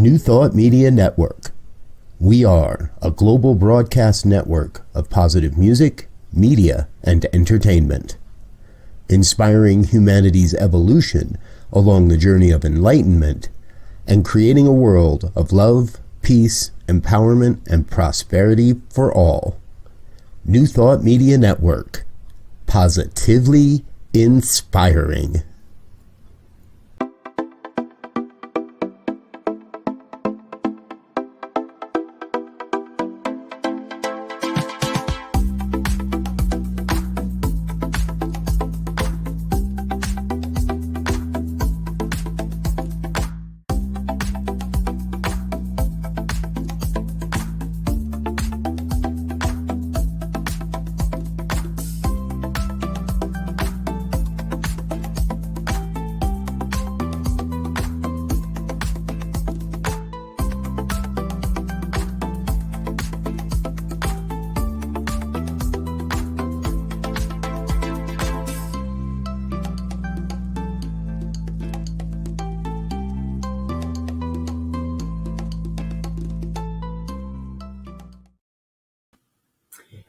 New Thought Media Network. We are a global broadcast network of positive music, media, and entertainment, inspiring humanity's evolution along the journey of enlightenment and creating a world of love, peace, empowerment, and prosperity for all. New Thought Media Network. Positively inspiring.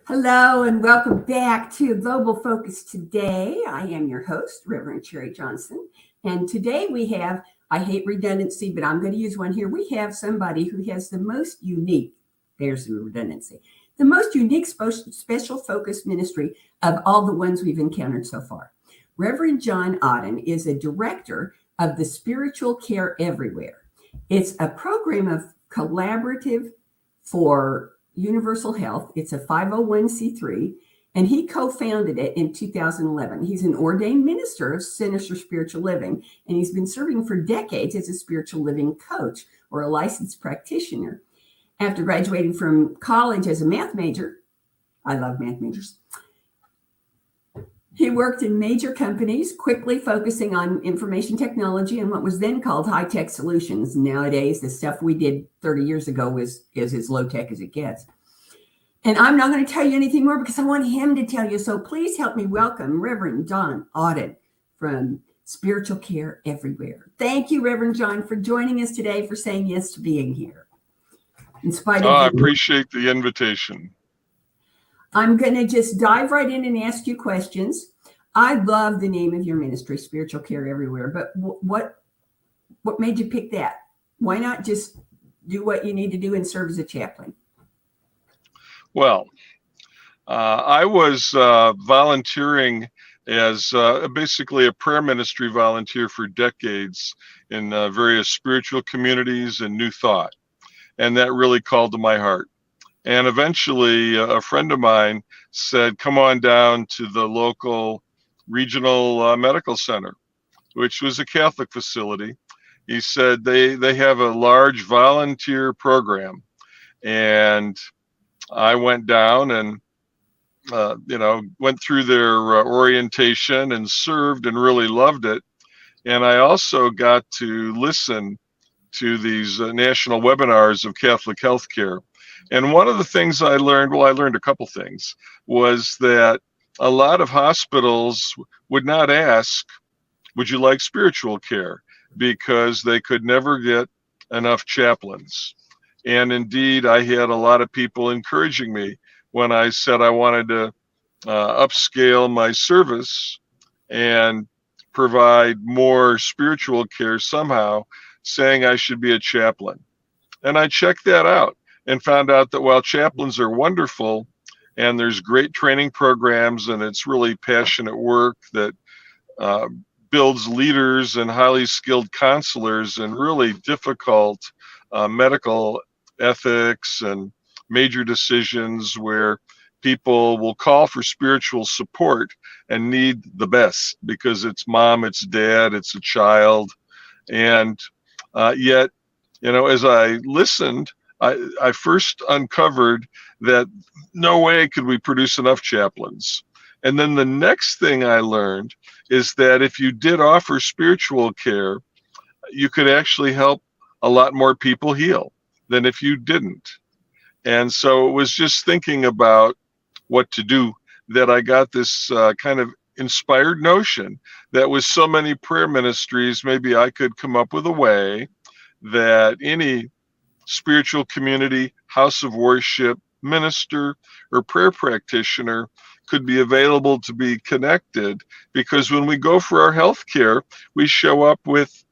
Hello and welcome back to Global Focus Today. I am your host, Reverend Sharri Johnson. And today we have, I hate redundancy, but I'm going to use one here. We have somebody who has the most unique, there's the redundancy, the most unique special focus ministry of all the ones we've encountered so far. Reverend John Odden is a director of the Spiritual Care Everywhere. It's a program of collaborative for Universal Health. It's a 501c3, and he co-founded it in 2011. He's an ordained minister of Centers for Spiritual Living, and he's been serving for decades as a spiritual living coach or a licensed practitioner. After graduating from college as a math major, I love math majors, he worked in major companies, quickly focusing on information technology and what was then called high-tech solutions. Nowadays, the stuff we did 30 years ago is as low-tech as it gets. And I'm not going to tell you anything more because I want him to tell you. So please help me welcome Reverend John Odden from Spiritual Care Everywhere. Thank you, Reverend John, for joining us today, for saying yes to being here. In spite of I appreciate the invitation. I'm going to just dive right in and ask you questions. I love the name of your ministry, Spiritual Care Everywhere, but what made you pick that? Why not just do what you need to do and serve as a chaplain? Well, I was volunteering as basically a prayer ministry volunteer for decades in various spiritual communities and New Thought, and that really called to my heart. And eventually, a friend of mine said, come on down to the local regional medical center, which was a Catholic facility. He said they have a large volunteer program. And I went down and, went through their orientation and served and really loved it. And I also got to listen to these national webinars of Catholic healthcare. And one of the things I learned, I learned a couple things, was that a lot of hospitals would not ask, would you like spiritual care? Because they could never get enough chaplains. And indeed, I had a lot of people encouraging me when I said I wanted to upscale my service and provide more spiritual care somehow, saying I should be a chaplain. And I checked that out and found out that while chaplains are wonderful and there's great training programs and it's really passionate work that builds leaders and highly skilled counselors and really difficult medical ethics and major decisions where people will call for spiritual support and need the best because it's mom, it's dad, it's a child. And yet, as I listened, I first uncovered that no way could we produce enough chaplains. And then the next thing I learned is that if you did offer spiritual care, you could actually help a lot more people heal than if you didn't. And so it was just thinking about what to do that I got this kind of inspired notion that with so many prayer ministries, maybe I could come up with a way that any spiritual community, house of worship, minister, or prayer practitioner could be available to be connected, because when we go for our health care, we show up with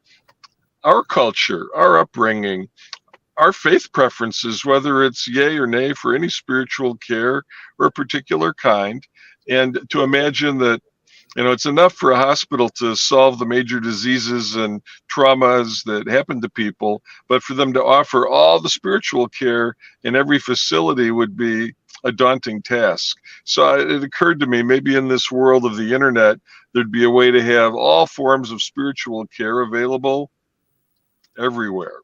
our culture, our upbringing, our faith preferences, whether it's yay or nay for any spiritual care or a particular kind. And to imagine that, it's enough for a hospital to solve the major diseases and traumas that happen to people, but for them to offer all the spiritual care in every facility would be a daunting task. So it occurred to me, maybe in this world of the internet, there'd be a way to have all forms of spiritual care available everywhere.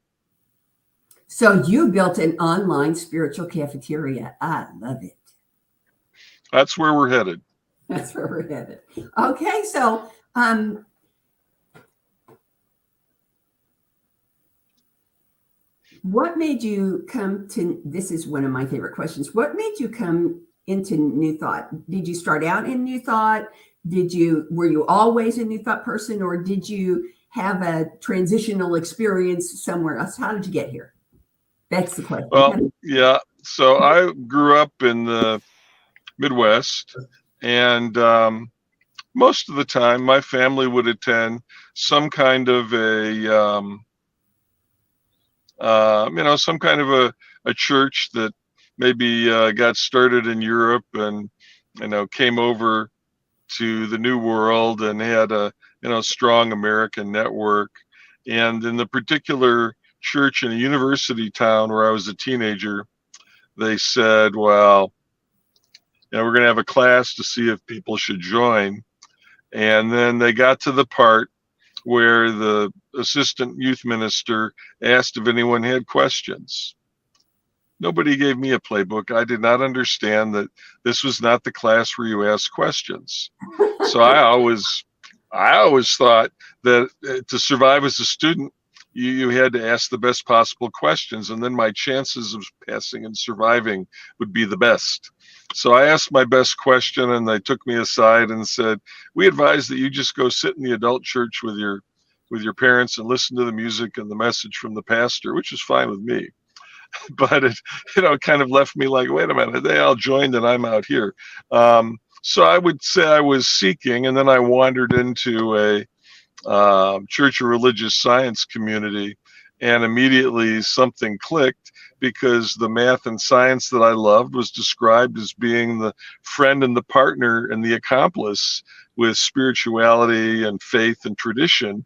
So you built an online spiritual cafeteria. I love it. That's where we're headed. That's where we're headed. Okay, so what made you come to, this is one of my favorite questions. What made you come into New Thought? Did you start out in New Thought? Were you always a New Thought person, or did you have a transitional experience somewhere else? How did you get here? That's the question. Well, yeah. So I grew up in the Midwest, and most of the time my family would attend some kind of a church that maybe got started in Europe and came over to the New World and had a strong American network. And in the particular church in a university town where I was a teenager, they said, well, we're going to have a class to see if people should join. And then they got to the part where the assistant youth minister asked if anyone had questions. Nobody gave me a playbook. I did not understand that this was not the class where you ask questions. So I always thought that to survive as a student, you had to ask the best possible questions, and then my chances of passing and surviving would be the best. So I asked my best question, and they took me aside and said, we advise that you just go sit in the adult church with your parents and listen to the music and the message from the pastor, which is fine with me. But it kind of left me like, wait a minute, they all joined and I'm out here. So I would say I was seeking, and then I wandered into a church or religious science community, and immediately something clicked, because the math and science that I loved was described as being the friend and the partner and the accomplice with spirituality and faith and tradition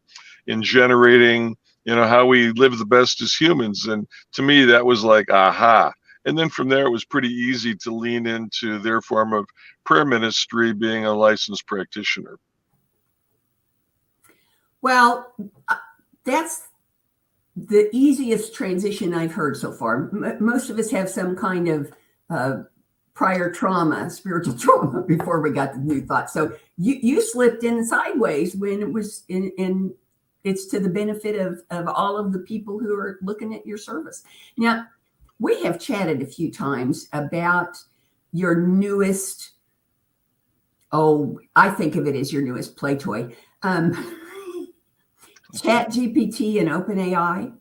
in generating how we live the best as humans. And to me, that was like, aha. And then from there, it was pretty easy to lean into their form of prayer ministry, being a licensed practitioner. Well, that's the easiest transition I've heard so far. Most of us have some kind of prior trauma, spiritual trauma, before we got the New Thought. So you slipped in sideways when it was in. It's to the benefit of all of the people who are looking at your service. Now, we have chatted a few times about your newest, I think of it as your newest play toy, ChatGPT and OpenAI.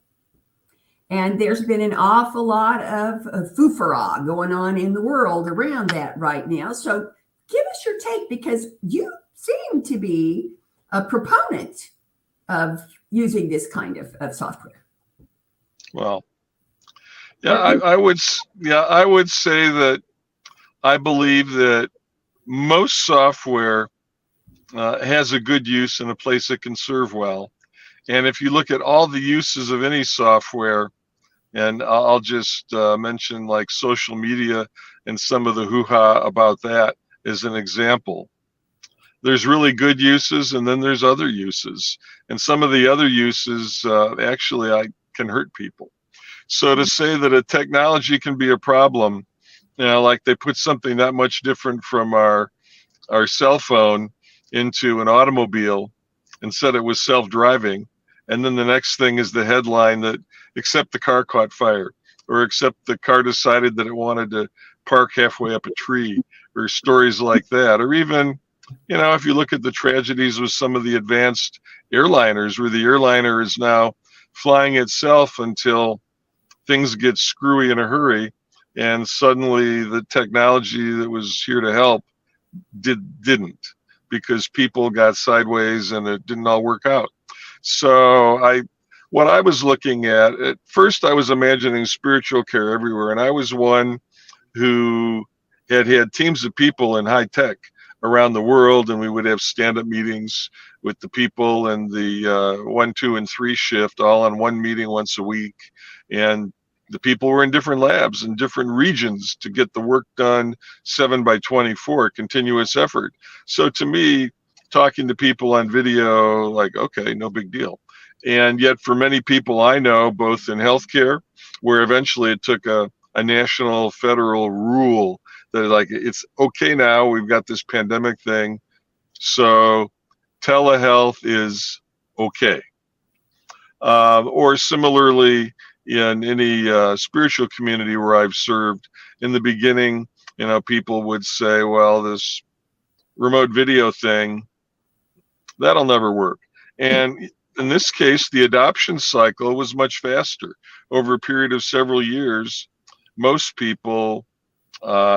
And there's been an awful lot of foofara going on in the world around that right now. So give us your take, because you seem to be a proponent of using this kind of software. Well, yeah, I would say that I believe that most software has a good use and a place it can serve well. And if you look at all the uses of any software, and I'll just mention like social media and some of the hoo-ha about that as an example. There's really good uses, and then there's other uses. And some of the other uses actually can hurt people. So to say that a technology can be a problem, like they put something that much different from our cell phone into an automobile and said it was self-driving, and then the next thing is the headline that except the car caught fire, or except the car decided that it wanted to park halfway up a tree, or stories like that. Or even, if you look at the tragedies with some of the advanced airliners, where the airliner is now flying itself until things get screwy in a hurry, and suddenly the technology that was here to help didn't, because people got sideways and it didn't all work out. So what I was looking at first, I was imagining spiritual care everywhere, and I was one who had teams of people in high tech around the world, and we would have stand-up meetings with the people in the 1, 2, and 3 shift, all on one meeting once a week. And the people were in different labs in different regions to get the work done 7/24, continuous effort. So to me, talking to people on video, like, okay, no big deal. And yet for many people I know, both in healthcare, where eventually it took a national federal rule that like, it's okay now, we've got this pandemic thing, so telehealth is okay. Or similarly, in any spiritual community where I've served, in the beginning, people would say, well, this remote video thing, that'll never work. And in this case, the adoption cycle was much faster. Over a period of several years, most people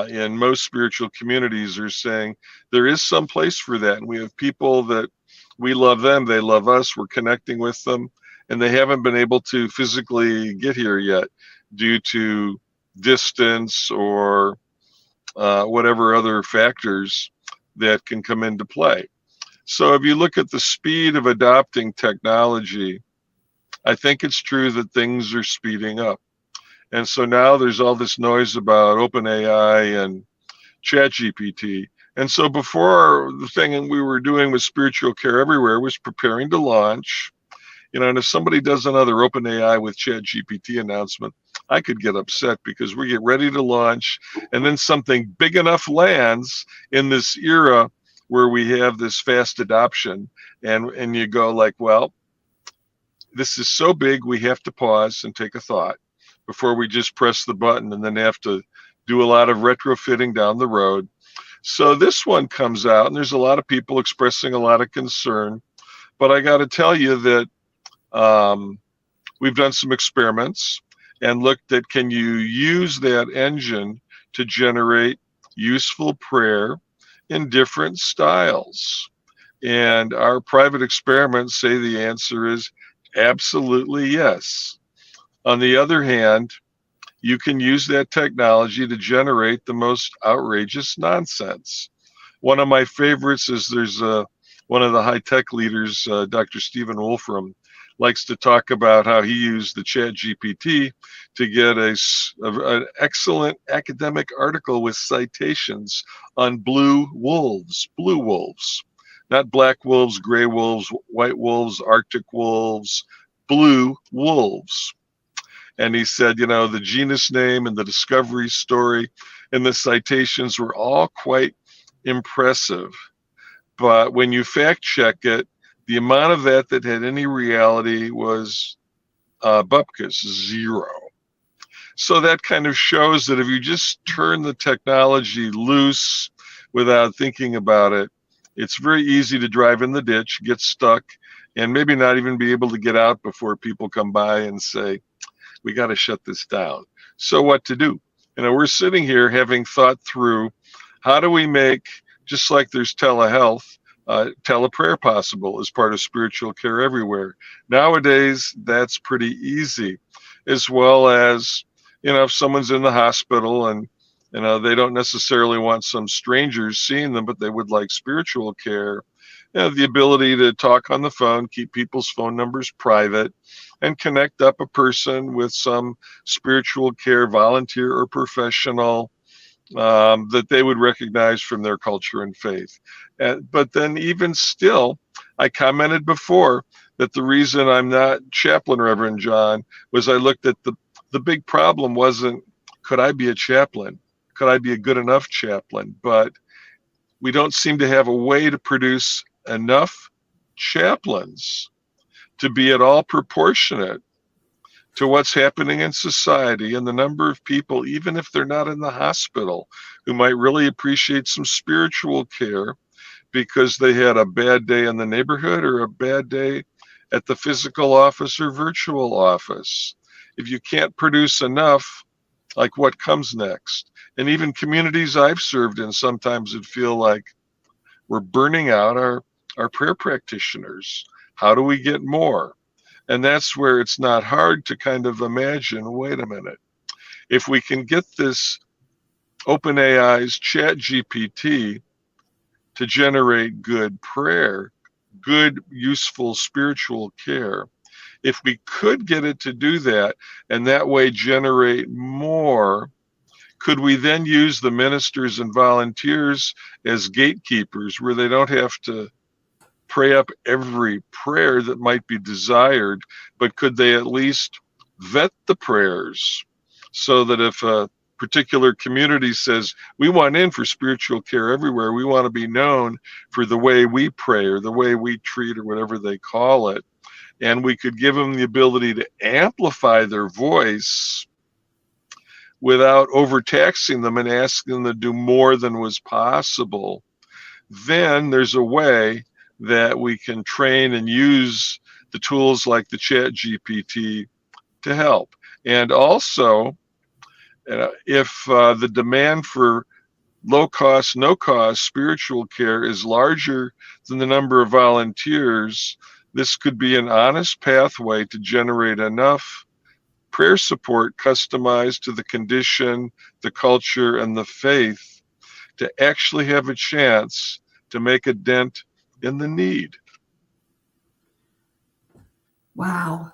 in most spiritual communities are saying there is some place for that. And we have people that we love them, they love us, we're connecting with them, and they haven't been able to physically get here yet due to distance or whatever other factors that can come into play. So if you look at the speed of adopting technology, I think it's true that things are speeding up. And so now there's all this noise about OpenAI and ChatGPT. And so before, the thing we were doing with Spiritual Care Everywhere was preparing to launch. And if somebody does another OpenAI with ChatGPT announcement, I could get upset, because we get ready to launch and then something big enough lands in this era where we have this fast adoption, and you go like, well, this is so big, we have to pause and take a thought before we just press the button and then have to do a lot of retrofitting down the road. So this one comes out, and there's a lot of people expressing a lot of concern, but I got to tell you that we've done some experiments and looked at, can you use that engine to generate useful prayer in different styles? And our private experiments say the answer is absolutely yes. On the other hand, you can use that technology to generate the most outrageous nonsense. One of my favorites is there's one of the high-tech leaders, Dr. Stephen Wolfram, likes to talk about how he used the ChatGPT to get an excellent academic article with citations on blue wolves, not black wolves, gray wolves, white wolves, Arctic wolves, blue wolves. And he said, the genus name and the discovery story and the citations were all quite impressive. But when you fact check it, the amount of that had any reality was bupkis, 0. So that kind of shows that if you just turn the technology loose without thinking about it, it's very easy to drive in the ditch, get stuck, and maybe not even be able to get out before people come by and say, we got to shut this down. So what to do? We're sitting here having thought through, how do we make, just like there's telehealth, teleprayer possible as part of Spiritual Care Everywhere. Nowadays, that's pretty easy, as well as, if someone's in the hospital and, they don't necessarily want some strangers seeing them, but they would like spiritual care, the ability to talk on the phone, keep people's phone numbers private, and connect up a person with some spiritual care volunteer or professional that they would recognize from their culture and faith. But then even still, I commented before that the reason I'm not chaplain, Reverend John, was I looked at the big problem wasn't, could I be a chaplain? Could I be a good enough chaplain? But we don't seem to have a way to produce enough chaplains to be at all proportionate to what's happening in society and the number of people, even if they're not in the hospital, who might really appreciate some spiritual care because they had a bad day in the neighborhood or a bad day at the physical office or virtual office. If you can't produce enough, like what comes next? And even communities I've served in, sometimes it feel like we're burning out our prayer practitioners. How do we get more? And that's where it's not hard to kind of imagine, wait a minute, if we can get this OpenAI's Chat GPT to generate good prayer, good, useful spiritual care, if we could get it to do that and that way generate more, could we then use the ministers and volunteers as gatekeepers where they don't have to pray up every prayer that might be desired, but could they at least vet the prayers so that if a particular community says, we want in for spiritual care everywhere, we want to be known for the way we pray or the way we treat or whatever they call it, and we could give them the ability to amplify their voice without overtaxing them and asking them to do more than was possible, then there's a way that we can train and use the tools like the Chat GPT to help. And also, if the demand for low cost, no cost spiritual care is larger than the number of volunteers, this could be an honest pathway to generate enough prayer support customized to the condition, the culture, and the faith to actually have a chance to make a dent in the need. Wow.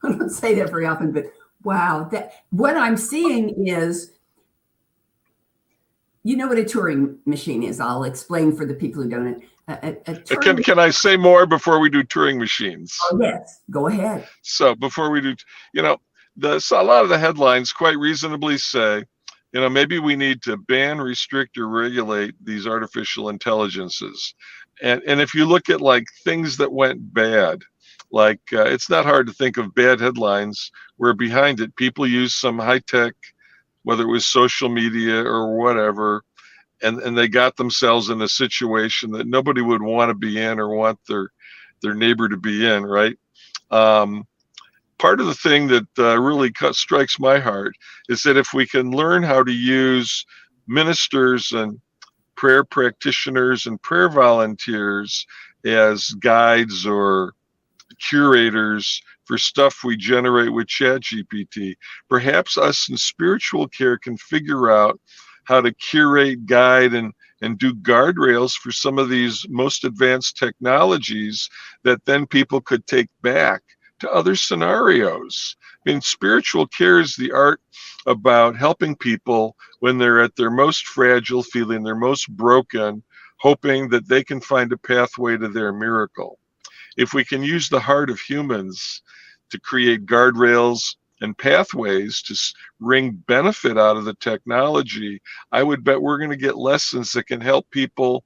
I don't say that very often, but wow. That what I'm seeing is, you know what a Turing machine is. I'll explain for the people who don't. Can I say more before we do Turing machines? Oh, yes, go ahead. So before we do, a lot of the headlines quite reasonably say, maybe we need to ban, restrict, or regulate these artificial intelligences. And if you look at like things that went bad, like it's not hard to think of bad headlines where behind it people use some high tech, whether it was social media or whatever, and they got themselves in a situation that nobody would want to be in or want their neighbor to be in, right? Part of the thing that really strikes my heart is that if we can learn how to use ministers and prayer practitioners and prayer volunteers as guides or curators for stuff we generate with ChatGPT, perhaps us in spiritual care can figure out how to curate, guide, and do guardrails for some of these most advanced technologies that then people could take back to other scenarios. I mean, spiritual care is the art about helping people when they're at their most fragile, feeling their most broken, hoping that they can find a pathway to their miracle. If we can use the heart of humans to create guardrails and pathways to wring benefit out of the technology, I would bet we're going to get lessons that can help people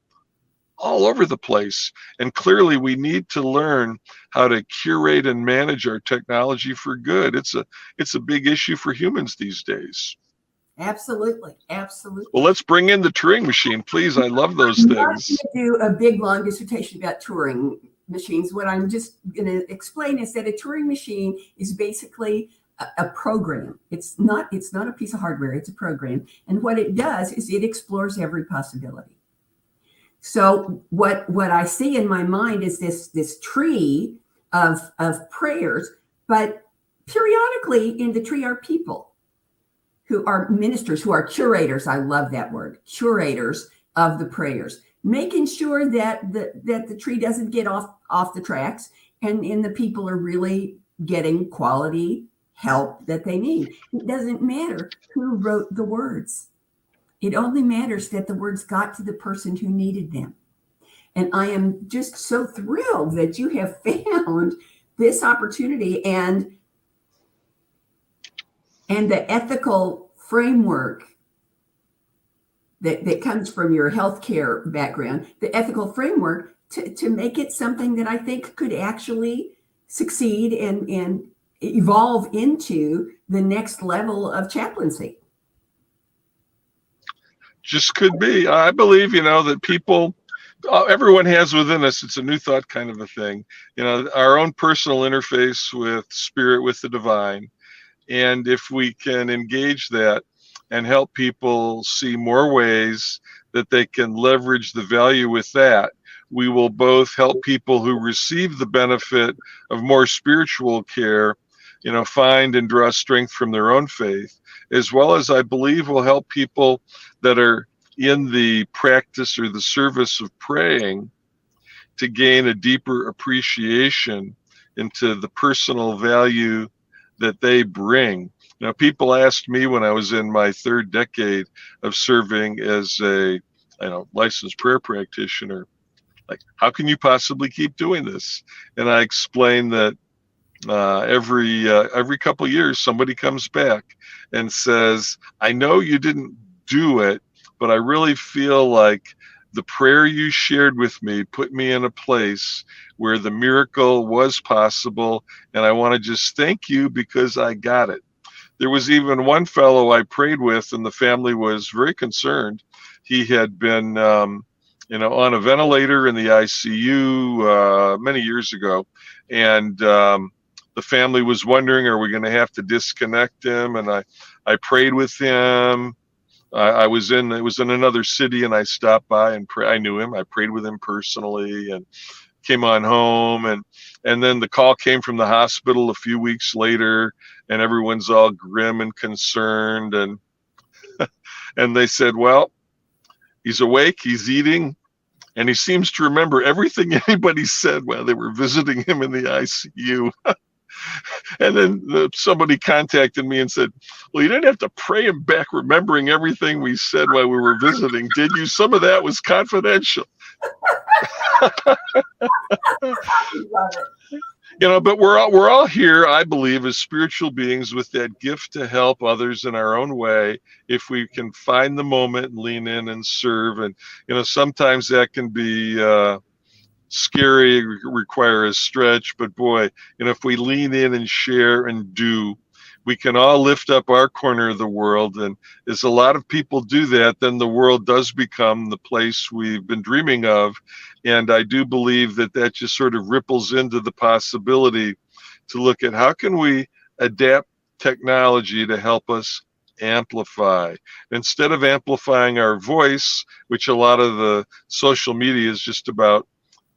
all over the place. And clearly we need to learn how to curate and manage our technology for good. It's a big issue for humans these days. Absolutely. Absolutely. Well, let's bring in the Turing machine, please. I love those I'm things. not going to do a big, long dissertation about Turing machines. What I'm just going to explain is that a Turing machine is basically a program. It's not a piece of hardware. It's a program. And what it does is it explores every possibility. So what I see in my mind is this tree of prayers, but periodically in the tree are people who are ministers, who are curators. I love that word, curators of the prayers, making sure that the tree doesn't get off the tracks and the people are really getting quality help that they need. It doesn't matter who wrote the words. It only matters that the words got to the person who needed them. And I am just so thrilled that you have found this opportunity and the ethical framework that comes from your healthcare background, the ethical framework to make it something that I think could actually succeed and evolve into the next level of chaplaincy. Just could be. I believe, that people everyone has within us, it's a new thought kind of a thing, our own personal interface with spirit, with the divine. And if we can engage that and help people see more ways that they can leverage the value with that, we will both help people who receive the benefit of more spiritual care, find and draw strength from their own faith, as well as I believe will help people that are in the practice or the service of praying to gain a deeper appreciation into the personal value that they bring. People asked me when I was in my third decade of serving as a licensed prayer practitioner, like, how can you possibly keep doing this? And I explained that every couple of years somebody comes back and says, I know you didn't do it, but I really feel like the prayer you shared with me put me in a place where the miracle was possible, and I want to just thank you because I got it. There was even one fellow I prayed with, and the family was very concerned. He had been on a ventilator in the ICU many years ago, and the family was wondering, are we going to have to disconnect him? And I prayed with him. It was in another city, and I stopped by and I knew him. I prayed with him personally and came on home. And then the call came from the hospital a few weeks later, and everyone's all grim and concerned. And and they said, well, he's awake, he's eating, and he seems to remember everything anybody said while they were visiting him in the ICU. And then somebody contacted me and said, well, you didn't have to pray him back remembering everything we said while we were visiting, did you? Some of that was confidential. But we're all here, I believe, as spiritual beings with that gift to help others in our own way, if we can find the moment and lean in and serve. And sometimes that can be scary, require a stretch, but boy, if we lean in and share and do, we can all lift up our corner of the world. And as a lot of people do that, then the world does become the place we've been dreaming of. And I do believe that just sort of ripples into the possibility to look at how can we adapt technology to help us amplify. Instead of amplifying our voice, which a lot of the social media is just about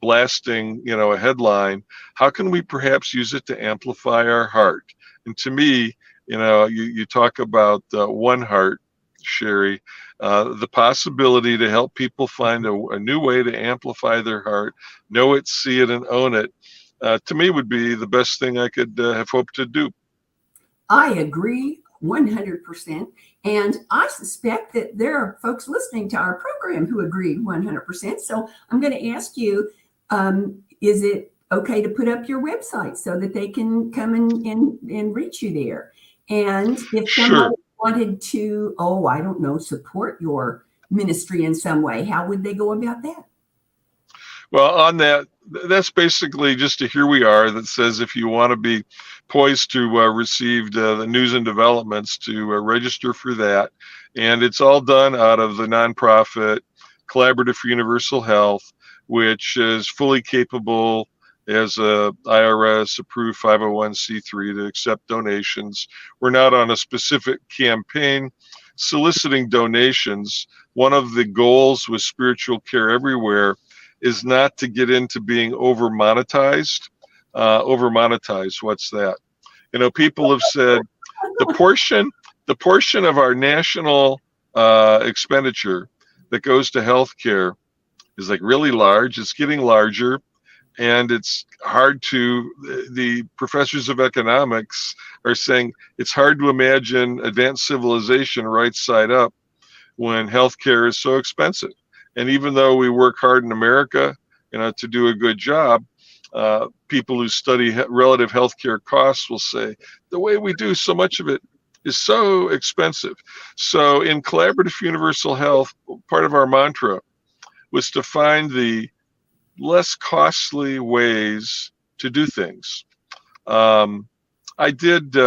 blasting, a headline, how can we perhaps use it to amplify our heart? And to me, you talk about one heart, Sharri, the possibility to help people find a new way to amplify their heart, know it, see it, and own it, to me would be the best thing I could have hoped to do. I agree 100%. And I suspect that there are folks listening to our program who agree 100%. So I'm going to ask you, is it okay to put up your website so that they can come and reach you there? And if somebody wanted to, support your ministry in some way, how would they go about that? Well, on that's basically just a here we are that says if you want to be poised to receive the news and developments, to register for that. And it's all done out of the nonprofit Collaborative for Universal Health, which is fully capable as a IRS approved 501c3 to accept donations. We're not on a specific campaign soliciting donations. One of the goals with Spiritual Care Everywhere is not to get into being over monetized. What's that? People have said the portion of our national expenditure that goes to healthcare is like really large. It's getting larger, and it's hard to, the professors of economics are saying it's hard to imagine advanced civilization right side up when healthcare is so expensive. And even though we work hard in America, to do a good job, people who study relative healthcare costs will say the way we do so much of it is so expensive. So in Collaborative Universal Health, part of our mantra was to find the less costly ways to do things. I did do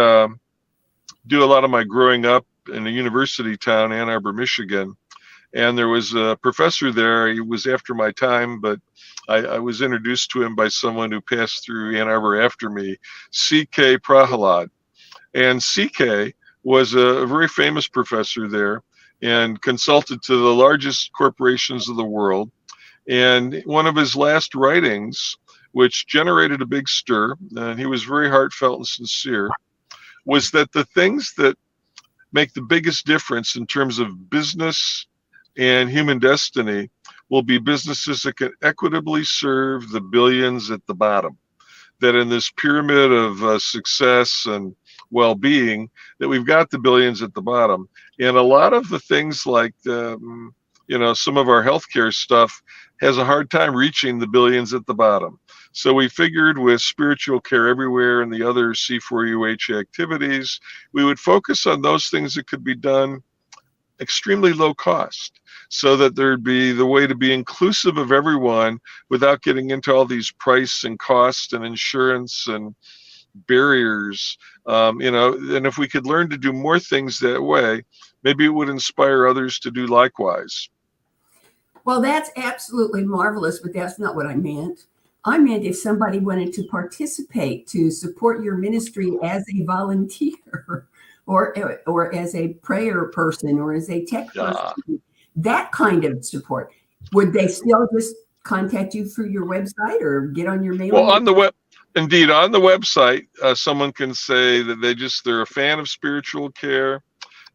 a lot of my growing up in a university town, Ann Arbor, Michigan. And there was a professor there. He was after my time, but I was introduced to him by someone who passed through Ann Arbor after me, C.K. Prahalad. And C.K. was a very famous professor there and consulted to the largest corporations of the world. And one of his last writings, which generated a big stir, and he was very heartfelt and sincere, was that the things that make the biggest difference in terms of business and human destiny will be businesses that can equitably serve the billions at the bottom. That in this pyramid of success and well-being, that we've got the billions at the bottom. And a lot of the things like, some of our healthcare stuff has a hard time reaching the billions at the bottom. So we figured with spiritual care everywhere and the other C4UH activities, we would focus on those things that could be done extremely low cost, so that there'd be the way to be inclusive of everyone without getting into all these price and cost and insurance and barriers. And if we could learn to do more things that way, maybe it would inspire others to do likewise. Well, that's absolutely marvelous, but that's not what I meant. I meant if somebody wanted to participate, to support your ministry as a volunteer or as a prayer person or as a tech person, that kind of support, would they still just contact you through your website or get on your mailing? Well, on the web, indeed, on the website, someone can say that they're a fan of spiritual care.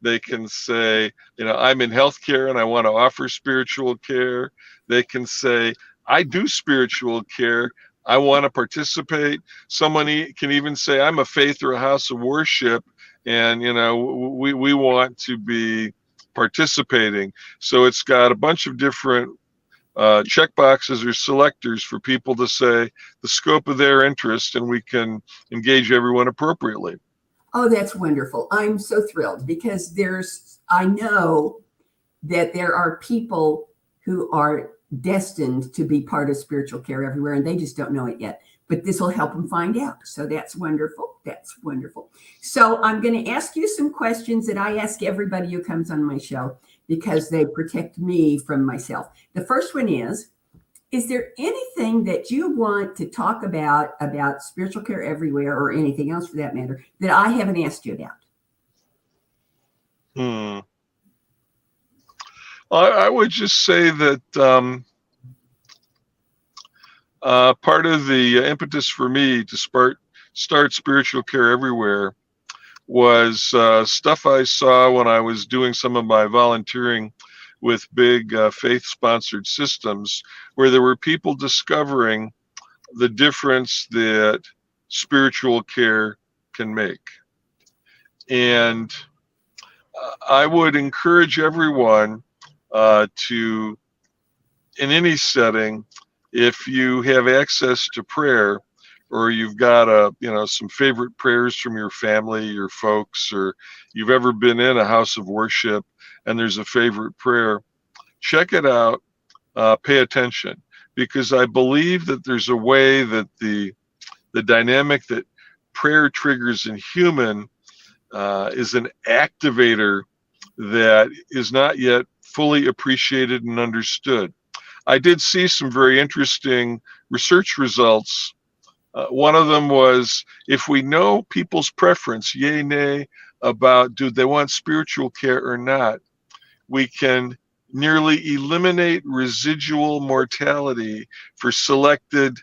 They can say, I'm in healthcare and I want to offer spiritual care. They can say, I do spiritual care. I want to participate. Someone can even say, I'm a faith or a house of worship, and we want to be participating. So it's got a bunch of different check boxes or selectors for people to say the scope of their interest, and we can engage everyone appropriately. Oh, that's wonderful. I'm so thrilled because I know that there are people who are destined to be part of spiritual care everywhere, and they just don't know it yet. But this will help them find out. So that's wonderful. That's wonderful. So I'm going to ask you some questions that I ask everybody who comes on my show because they protect me from myself. The first one is there anything that you want to talk about spiritual care everywhere, or anything else for that matter, that I haven't asked you about? I would just say that part of the impetus for me to start spiritual care everywhere was stuff I saw when I was doing some of my volunteering with big faith-sponsored systems, where there were people discovering the difference that spiritual care can make. And I would encourage everyone to, in any setting, if you have access to prayer, or you've got some favorite prayers from your family, your folks, or you've ever been in a house of worship and there's a favorite prayer, check it out, pay attention, because I believe that there's a way that the dynamic that prayer triggers in human is an activator that is not yet fully appreciated and understood. I did see some very interesting research results. One of them was, if we know people's preference, yay, nay, about do they want spiritual care or not, we can nearly eliminate residual mortality for selected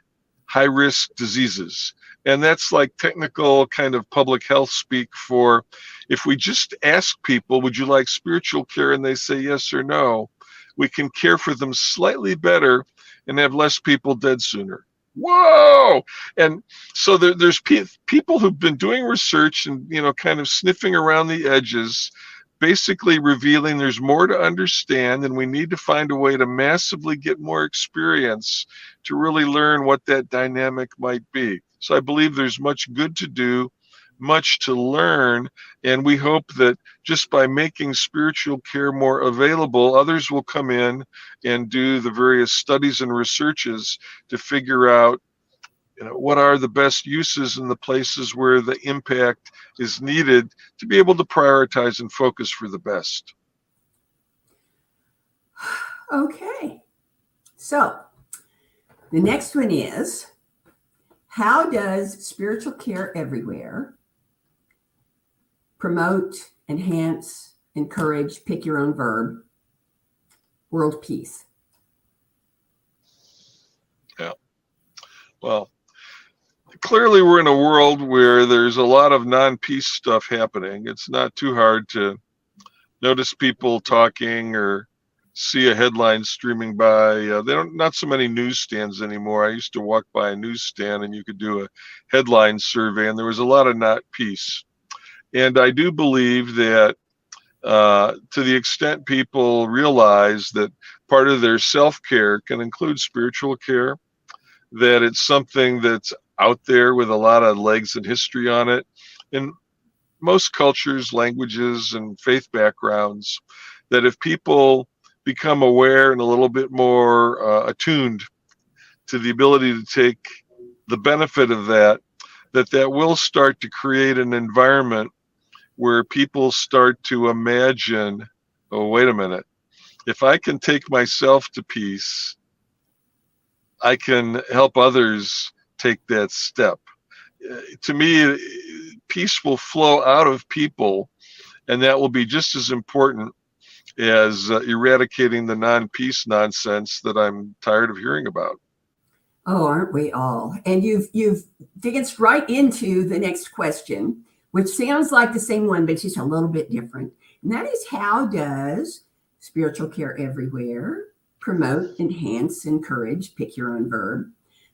high-risk diseases. And that's like technical kind of public health speak for, if we just ask people, would you like spiritual care, and they say yes or no, we can care for them slightly better and have less people dead sooner. Whoa! And so there's people who've been doing research and, kind of sniffing around the edges, basically revealing there's more to understand, and we need to find a way to massively get more experience to really learn what that dynamic might be. So I believe there's much good to do, much to learn, and we hope that just by making spiritual care more available, others will come in and do the various studies and researches to figure out what are the best uses in the places where the impact is needed to be able to prioritize and focus for the best. Okay. So the next one is, how does spiritual care everywhere promote, enhance, encourage, pick your own verb, world peace? Yeah. Well, clearly we're in a world where there's a lot of non-peace stuff happening. It's not too hard to notice people talking or see a headline streaming by. Not so many newsstands anymore. I used to walk by a newsstand and you could do a headline survey, and there was a lot of not peace. And I do believe that to the extent people realize that part of their self-care can include spiritual care, that it's something that's out there with a lot of legs and history on it. In most cultures, languages, and faith backgrounds, that if people become aware and a little bit more attuned to the ability to take the benefit of that, that will start to create an environment where people start to imagine, oh, wait a minute, if I can take myself to peace, I can help others take that step. To me, peace will flow out of people, and that will be just as important as eradicating the non-peace nonsense that I'm tired of hearing about. Oh, aren't we all? And you've danced right into the next question, which sounds like the same one, but it's just a little bit different. And that is, how does spiritual care everywhere promote, enhance, encourage, pick your own verb,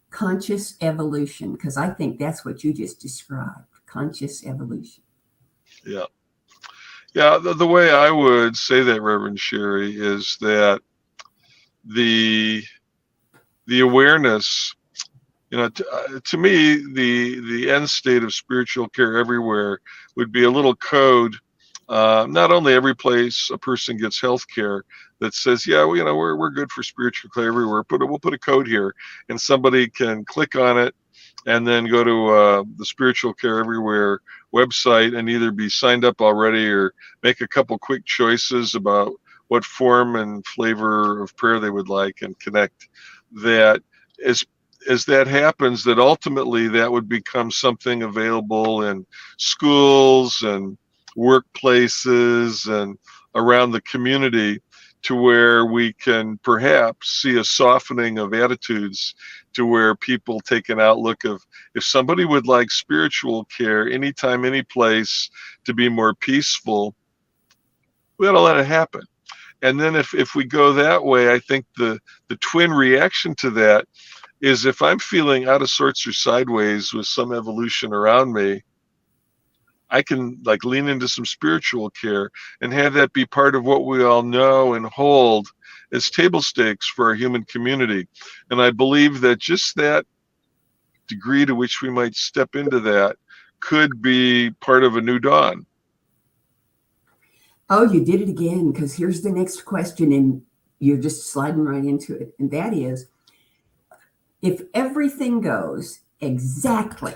conscious evolution? Because I think that's what you just described, conscious evolution. Yeah. Yeah, the way I would say that, Reverend Sharri, is that the awareness, to me, the end state of spiritual care everywhere would be a little code. Not only every place a person gets health care that says, yeah, we're good for spiritual care everywhere, but we'll put a code here, and somebody can click on it and then go to the Spiritual Care Everywhere website and either be signed up already or make a couple quick choices about what form and flavor of prayer they would like and connect. That as that happens, that ultimately that would become something available in schools and workplaces and around the community, to where we can perhaps see a softening of attitudes, to where people take an outlook of, if somebody would like spiritual care anytime, any place, to be more peaceful, we ought to let it happen. And then if we go that way, I think the twin reaction to that is, if I'm feeling out of sorts or sideways with some evolution around me, I can lean into some spiritual care and have that be part of what we all know and hold as table stakes for our human community. And I believe that just that degree to which we might step into that could be part of a new dawn. Oh, you did it again, because here's the next question, and you're just sliding right into it. And that is, if everything goes exactly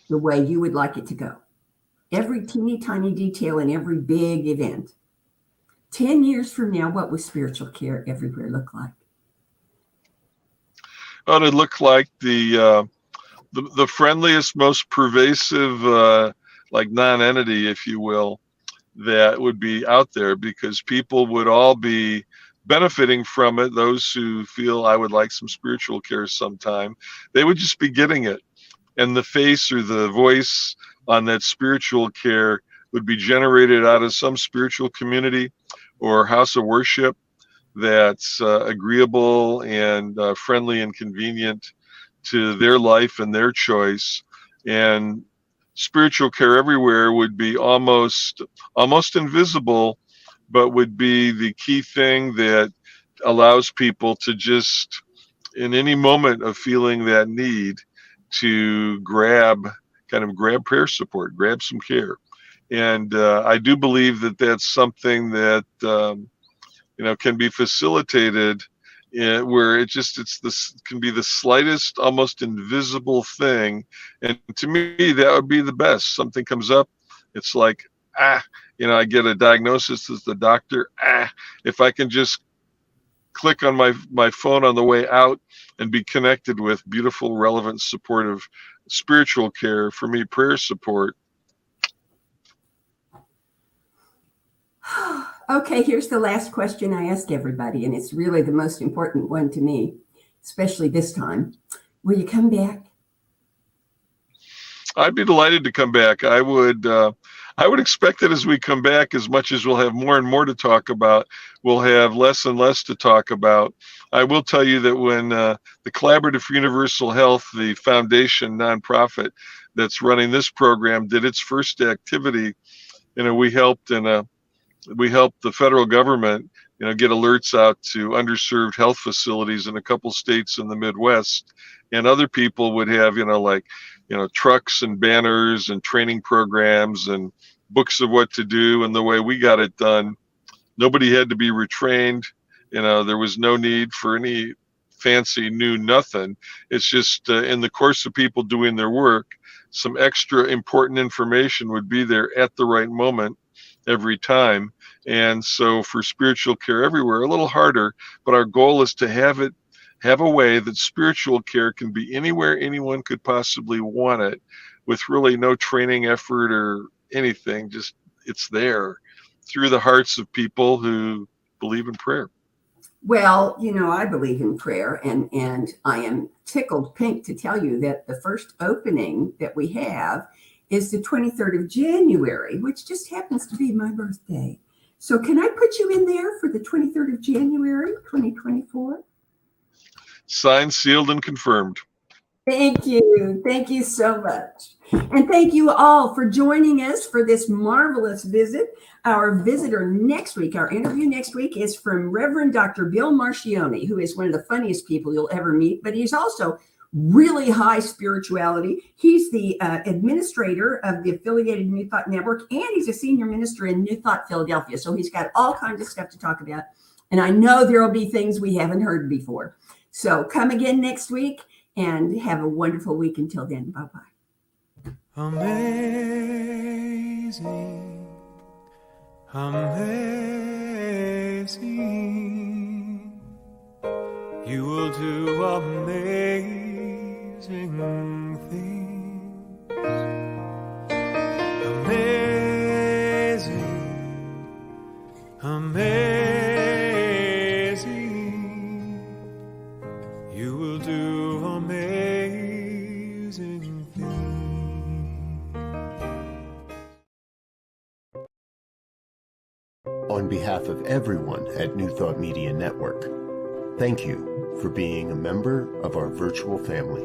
the way you would like it to go, every teeny tiny detail in every big event, 10 years from now, what will spiritual care everywhere look like? It would look like the friendliest, most pervasive, non-entity, if you will, that would be out there, because people would all be benefiting from it. Those who feel, I would like some spiritual care sometime, they would just be getting it. And the face or the voice on that spiritual care would be generated out of some spiritual community or house of worship that's agreeable and friendly and convenient to their life and their choice. And spiritual care everywhere would be almost invisible, but would be the key thing that allows people to just, in any moment of feeling that need, to grab prayer support, grab some care. And I do believe that that's something that can be facilitated, where can be the slightest, almost invisible thing. And to me, that would be the best. Something comes up, it's like, I get a diagnosis as the doctor. If I can just click on my phone on the way out and be connected with beautiful, relevant, supportive spiritual care, for me, prayer support. Okay, here's the last question I ask everybody, and it's really the most important one to me, especially this time. Will you come back? I'd be delighted to come back. I would expect that as we come back, as much as we'll have more and more to talk about, we'll have less and less to talk about. I will tell you that when the Collaborative for Universal Health, the foundation nonprofit that's running this program, did its first activity, we helped the federal government, get alerts out to underserved health facilities in a couple states in the Midwest, and other people would have, trucks and banners and training programs and books of what to do. And the way we got it done, nobody had to be retrained. There was no need for any fancy new nothing. It's just in the course of people doing their work, some extra important information would be there at the right moment every time. And so for spiritual care everywhere, a little harder, but our goal is to have a way that spiritual care can be anywhere anyone could possibly want it, with really no training effort or anything. Just it's there through the hearts of people who believe in prayer. Well, I believe in prayer, and I am tickled pink to tell you that the first opening that we have is the 23rd of January, which just happens to be my birthday. So can I put you in there for the 23rd of January, 2024? Signed, sealed, and confirmed. Thank you. Thank you so much. And thank you all for joining us for this marvelous visit. Our visitor next week, our interview next week, is from Reverend Dr. Bill Marcioni, who is one of the funniest people you'll ever meet, but he's also really high spirituality. He's the administrator of the affiliated New Thought Network, and he's a senior minister in New Thought Philadelphia. So he's got all kinds of stuff to talk about. And I know there will be things we haven't heard before. So come again next week and have a wonderful week. Until then, bye-bye. Amazing, amazing, you will do amazing things. Amazing, amazing, you will do amazing things. On behalf of everyone at New Thought Media Network, thank you for being a member of our virtual family.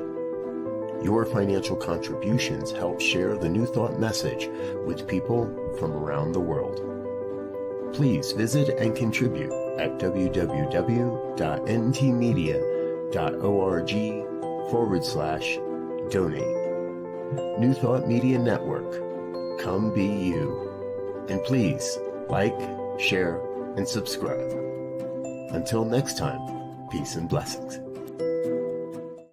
Your financial contributions help share the New Thought message with people from around the world. Please visit and contribute at www.ntmedia.org/donate. New Thought Media Network, come be you. And please like, share, and subscribe. Until next time, peace and blessings.